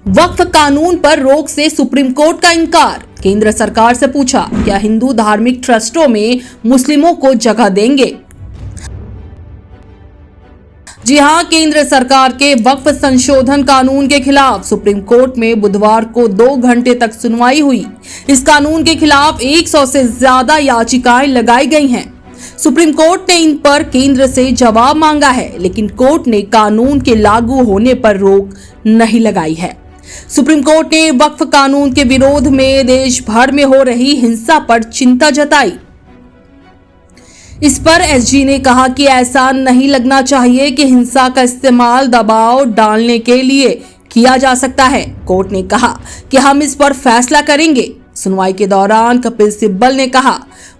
वक्फ कानून पर रोक से सुप्रीम कोर्ट का इनकार। केंद्र सरकार से पूछा, क्या हिंदू धार्मिक ट्रस्टों में मुस्लिमों को जगह देंगे? जी हां, केंद्र सरकार के वक्फ संशोधन कानून के खिलाफ सुप्रीम कोर्ट में बुधवार को 2 घंटे तक सुनवाई हुई। इस कानून के खिलाफ 100 से ज्यादा याचिकाएं लगाई गई हैं। सुप्रीम कोर्ट ने इन पर केंद्र से जवाब मांगा है, लेकिन कोर्ट ने कानून के लागू होने पर रोक नहीं लगाई है। सुप्रीम कोर्ट ने वक्फ कानून के विरोध में देश भर में हो रही हिंसा पर चिंता जताई। इस पर एसजी ने कहा कि ऐसा नहीं लगना चाहिए कि हिंसा का इस्तेमाल दबाव डालने के लिए किया जा सकता है। कोर्ट ने कहा कि हम इस पर फैसला करेंगे। सुनवाई के दौरान कपिल सिब्बल ने कहा,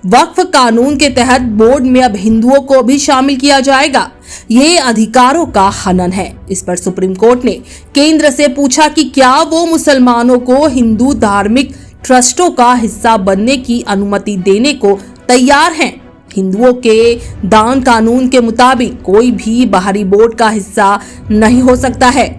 वक्फ कानून के तहत बोर्ड में अब हिंदुओं को भी शामिल किया जाएगा। ये अधिकारों का हनन है। इस पर सुप्रीम कोर्ट ने केंद्र से पूछा कि क्या वो मुसलमानों को हिंदू धार्मिक ट्रस्टों का हिस्सा बनने की अनुमति देने को तैयार हैं। हिंदुओं के दान कानून के मुताबिक कोई भी बाहरी बोर्ड का हिस्सा नहीं हो सकता है।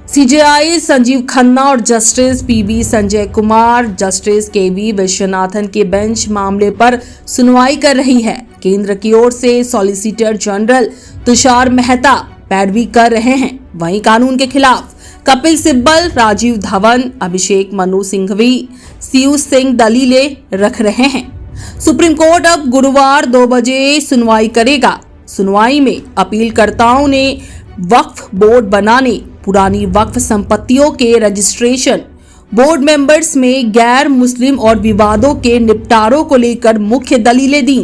सीजेआई संजीव खन्ना और justice PV Sanjay Kumar, justice KV Viswanathan के बेंच मामले पर सुनवाई कर रही है। केंद्र की ओर से सॉलिसिटर जनरल तुषार मेहता पैरवी कर रहे हैं। वहीं कानून के खिलाफ कपिल सिब्बल, राजीव धवन, अभिषेक मनु सिंघवी, सीयू सिंह दलीलें रख रहे हैं। सुप्रीम कोर्ट अब गुरुवार 2 बजे सुनवाई करेगा। सुनवाई में अपीलकर्ताओं ने वक्फ बोर्ड बनाने, पुरानी वक्फ संपत्तियों के रजिस्ट्रेशन, बोर्ड मेंबर्स में गैर मुस्लिम और विवादों के निपटारों को लेकर मुख्य दलीलें दी।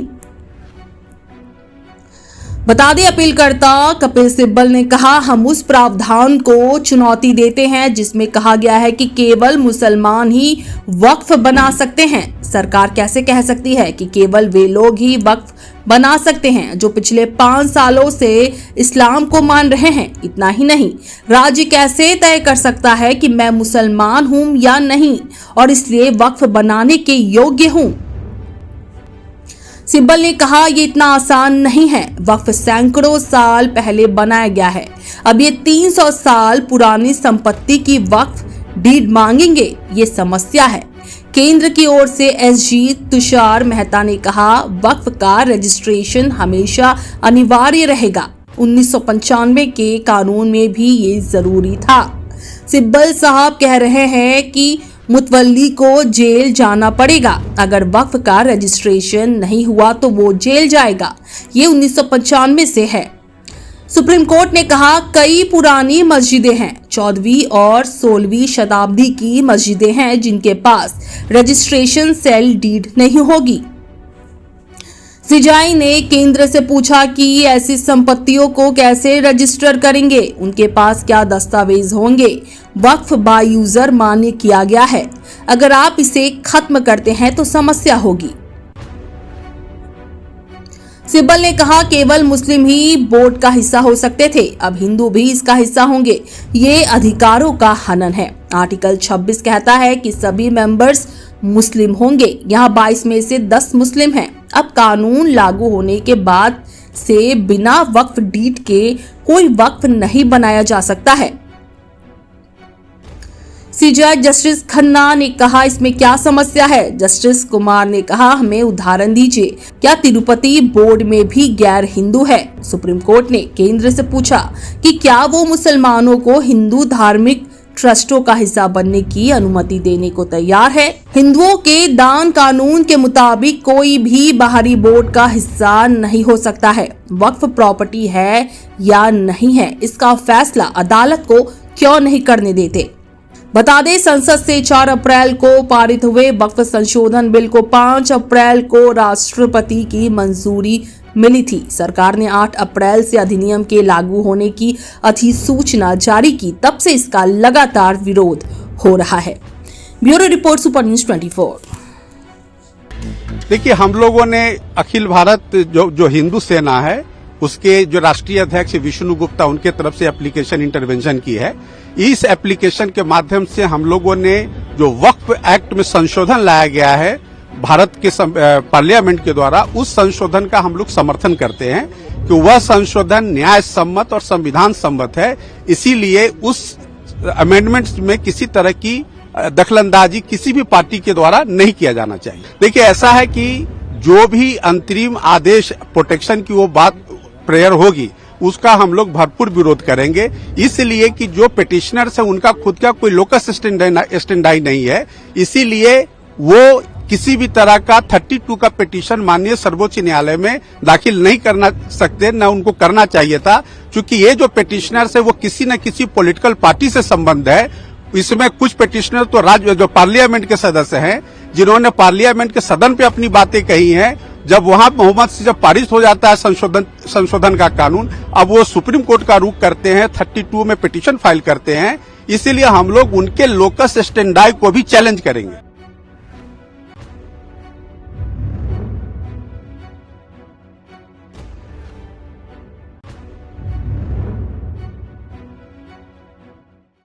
बता दें, अपीलकर्ता कपिल सिब्बल ने कहा, हम उस प्रावधान को चुनौती देते हैं जिसमें कहा गया है कि केवल मुसलमान ही वक्फ बना सकते हैं। सरकार कैसे कह सकती है कि केवल वे लोग ही वक्फ बना सकते हैं जो पिछले 5 सालों से इस्लाम को मान रहे हैं। इतना ही नहीं, राज्य कैसे तय कर सकता है कि मैं मुसलमान हूं या नहीं और इसलिए वक्फ बनाने के योग्य हूं। सिब्बल ने कहा, ये इतना आसान नहीं है। वक्फ सैकड़ों साल पहले बनाया गया है। अब ये 300 साल पुरानी संपत्ति की वक्फ डीड मांगेंगे, ये समस्या है। केंद्र की ओर से एसजी तुषार मेहता ने कहा, वक्फ का रजिस्ट्रेशन हमेशा अनिवार्य रहेगा। 1995 के कानून में भी ये जरूरी था। सिब्बल साहब कह रहे हैं कि मुतवल्ली को जेल जाना पड़ेगा। अगर वक्फ का रजिस्ट्रेशन नहीं हुआ तो वो जेल जाएगा। ये 1995 से है। सुप्रीम कोर्ट ने कहा, कई पुरानी मस्जिदें हैं, 14वीं और 16वीं शताब्दी की मस्जिदें हैं जिनके पास रजिस्ट्रेशन सेल डीड नहीं होगी। सीजेआई ने केंद्र से पूछा कि ऐसी संपत्तियों को कैसे रजिस्टर करेंगे, उनके पास क्या दस्तावेज होंगे। वक्फ बाय यूजर मान्य किया गया है। अगर आप इसे खत्म करते हैं तो समस्या होगी। सिब्बल ने कहा, केवल मुस्लिम ही बोर्ड का हिस्सा हो सकते थे, अब हिंदू भी इसका हिस्सा होंगे। ये अधिकारों का हनन है। आर्टिकल 26 कहता है कि सभी मेंबर्स मुस्लिम होंगे। यहाँ 22 में से 10 मुस्लिम हैं। अब कानून लागू होने के बाद से बिना वक्फ डीड के कोई वक्फ नहीं बनाया जा सकता है। सीजेआई जस्टिस खन्ना ने कहा, इसमें क्या समस्या है? जस्टिस कुमार ने कहा, हमें उदाहरण दीजिए, क्या तिरुपति बोर्ड में भी गैर हिंदू है? सुप्रीम कोर्ट ने केंद्र से पूछा कि क्या वो मुसलमानों को हिंदू धार्मिक ट्रस्टों का हिस्सा बनने की अनुमति देने को तैयार है। हिंदुओं के दान कानून के मुताबिक कोई भी बाहरी बोर्ड का हिस्सा नहीं हो सकता है। वक्फ प्रॉपर्टी है या नहीं है, इसका फैसला अदालत को क्यों नहीं करने देते। बता दें, संसद से 4 अप्रैल को पारित हुए वक्फ संशोधन बिल को 5 अप्रैल को राष्ट्रपति की मंजूरी मिली थी। सरकार ने 8 अप्रैल से अधिनियम के लागू होने की अधिसूचना जारी की। तब से इसका लगातार विरोध हो रहा है। Bureau report, super news 24। देखिए, हम लोगों ने अखिल भारत जो हिंदू सेना है उसके जो राष्ट्रीय अध्यक्ष विष्णु गुप्ता, उनके तरफ से एप्लीकेशन इंटरवेंशन की है। इस एप्लीकेशन के माध्यम से हम लोगों ने जो वक्फ एक्ट में संशोधन लाया गया है भारत के पार्लियामेंट के द्वारा, उस संशोधन का हम लोग समर्थन करते हैं कि वह संशोधन न्याय सम्मत और संविधान सम्मत है। इसीलिए उस अमेंडमेंट्स में किसी तरह की दखलंदाजी किसी भी पार्टी के द्वारा नहीं किया जाना चाहिए। देखिए, ऐसा है कि जो भी अंतरिम आदेश प्रोटेक्शन की वो बात प्रेयर होगी, उसका हम लोग भरपूर विरोध करेंगे, इसलिए कि जो पिटिशनर्स है उनका खुद का कोई लोकस स्टैंडाई नहीं है, इसीलिए वो किसी भी तरह का 32 का पिटीशन माननीय सर्वोच्च न्यायालय में दाखिल नहीं करना सकते, न उनको करना चाहिए था, क्योंकि ये जो पिटिशनर्स है वो किसी न किसी पॉलिटिकल पार्टी से संबंध है। इसमें कुछ पिटिशनर तो राज्य जो पार्लियामेंट के सदस्य हैं, जिन्होंने पार्लियामेंट के सदन पे अपनी बातें कही हैं, जब वहां बहुमत से जब पारित हो जाता है संशोधन का कानून, अब वो सुप्रीम कोर्ट का रुख करते हैं, 32 में पिटीशन फाइल करते हैं। इसीलिए हम लोग उनके लोकस स्टैंडाई को भी चैलेंज करेंगे।